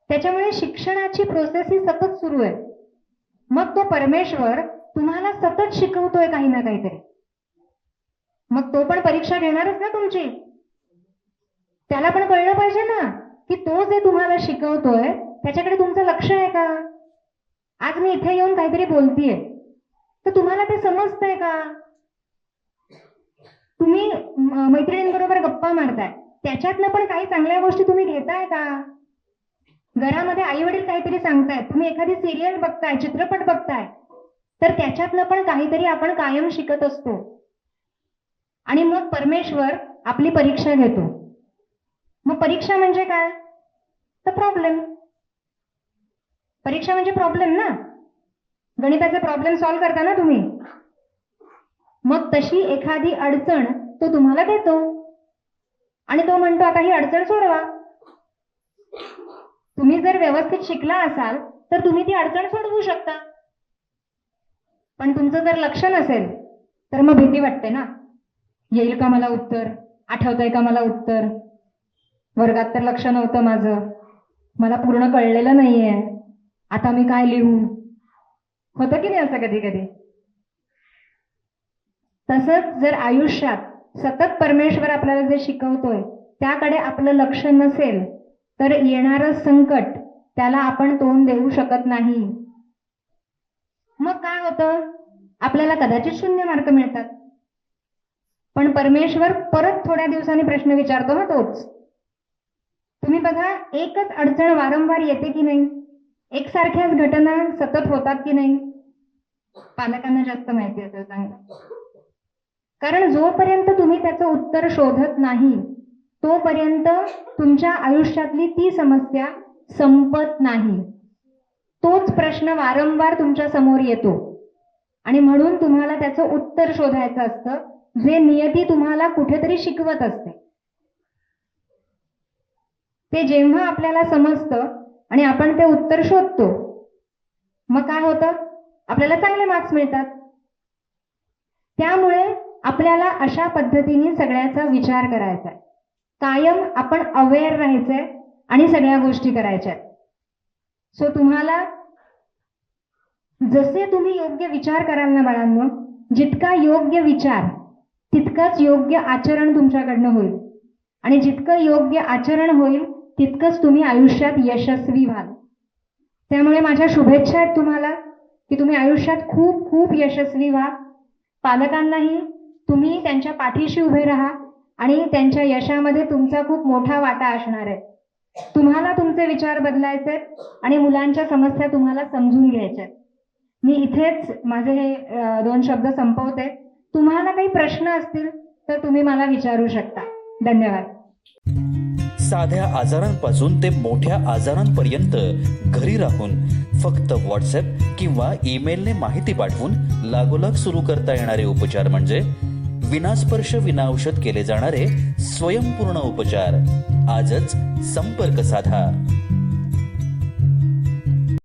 त्याच्यामुळे शिक्षणाची प्रोसेस ही सतत सुरू आहे. मग तो परमेश्वर तुम्हाला सतत शिकवतोय काही ना काहीतरी. मग तो पण परीक्षा घेणारच ना तुमची. त्याला पण कळलं पाहिजे ना की तो जे तुम्हाला शिकवतोय त्याच्याकडे तुमचं लक्ष आहे का? आज मी इथे येऊन काहीतरी बोलतीये तर तुम्हाला ते समजतंय का? तुम्ही मैत्रिणींबरोबर गप्पा मारताय, त्याच्यातनं पण काही चांगल्या गोष्टी तुम्ही घेताय का? घरामध्ये आई वडील काहीतरी सांगतायत, तुम्ही एखादी सिरियल बघताय, चित्रपट बघताय, तर त्याच्यातनं पण काहीतरी आपण कायम शिकत असतो. आणि मग परमेश्वर आपली परीक्षा घेतो. मग परीक्षा म्हणजे काय? तर प्रॉब्लेम. परीक्षा म्हणजे प्रॉब्लेम ना. गणिताचे प्रॉब्लेम सॉल्व्ह करता ना तुम्ही. मग तशी एखादी अडचण तो तुम्हाला देतो आणि तो म्हणतो आता ही अडचण सोडवा. तुम्ही जर व्यवस्थित शिकला असाल तर तुम्ही ती अडचण सोडवू शकता. पण तुमचं जर लक्ष नसेल तर मग भीती वाटते ना. येईल का मला उत्तर? आठवतंय का मला उत्तर? वर्गात तर लक्ष नव्हतं माझं, मला पूर्ण कळलेलं नाहीये, आता मी काय लिहू? होतं की नाही असं कधी कधी? तसंच जर आयुष्यात सतत परमेश्वर आपल्याला जे शिकवतोय त्याकडे आपलं लक्ष नसेल तर येणारं संकट त्याला आपण तोंड देऊ शकत नाही. मग काय होतं? आपल्याला कदाचित 0 मार्क मिळतात. पण परमेश्वर परत थोड्या दिवसांनी प्रश्न विचारतो ना तोच. तुम्ही बघा, एकच अडचण वारंवार येते की नाही? एकसारख्याच घटना सतत होतात की नाही? पालकांना जास्त माहिती असेल चांगलं. कारण जोपर्यंत तुम्ही त्याचं उत्तर शोधत नाही तोपर्यंत तुमच्या आयुष्यातली ती समस्या संपत नाही. तोच प्रश्न वारंवार तुमच्या समोर येतो आणि म्हणून तुम्हाला त्याचं उत्तर शोधायचं असतं, जे नियती तुम्हाला कुठेतरी शिकवत असते. ते जेव्हा आपल्याला समजतं आणि आपण ते उत्तर शोधतो मग काय होतं? आपल्याला चांगले मार्क्स मिळतात. त्यामुळे आपल्याला अशा पद्धतीने सगळ्याचा विचार करायचा आहे. कायम आपण अवेअर राहायचंय आणि सगळ्या गोष्टी करायच्या. सो तुम्हाला जसे तुम्ही योग्य विचार कराल ना बाळांनो, जितका योग्य विचार तितकंच योग्य आचरण तुमच्याकडनं होईल आणि जितकं योग्य आचरण होईल तितकंच तुम्ही आयुष्यात यशस्वी व्हाल. त्यामुळे माझ्या शुभेच्छा आहेत तुम्हाला की तुम्ही आयुष्यात खूप खूप यशस्वी व्हा. पालकांनाही तुम्ही त्यांच्या पाठीशी उभे राहा आणि त्यांच्या यशामध्ये तुमचा खूप मोठा वाटा असणार आहे. तुम्हाला तुमचे विचार बदलायचे आणि मुलांच्या समस्या तुम्हाला समजून घ्यायच्या. मी इथेच माझे हे 2 शब्द संपवते. तुम्हाला काही प्रश्न असतील तर तुम्ही मला विचारू शकता. धन्यवाद. साध्या आजारांपासून ते मोठ्या आजारांपर्यंत घरी राहून फक्त व्हॉट्सअप किंवा ईमेलने माहिती पाठवून लागोलाग सुरू करता येणारे उपचार म्हणजे विनास्पर्श विनाऔषध केले जाणारे स्वयंपूर्ण उपचार. आजच संपर्क साधा.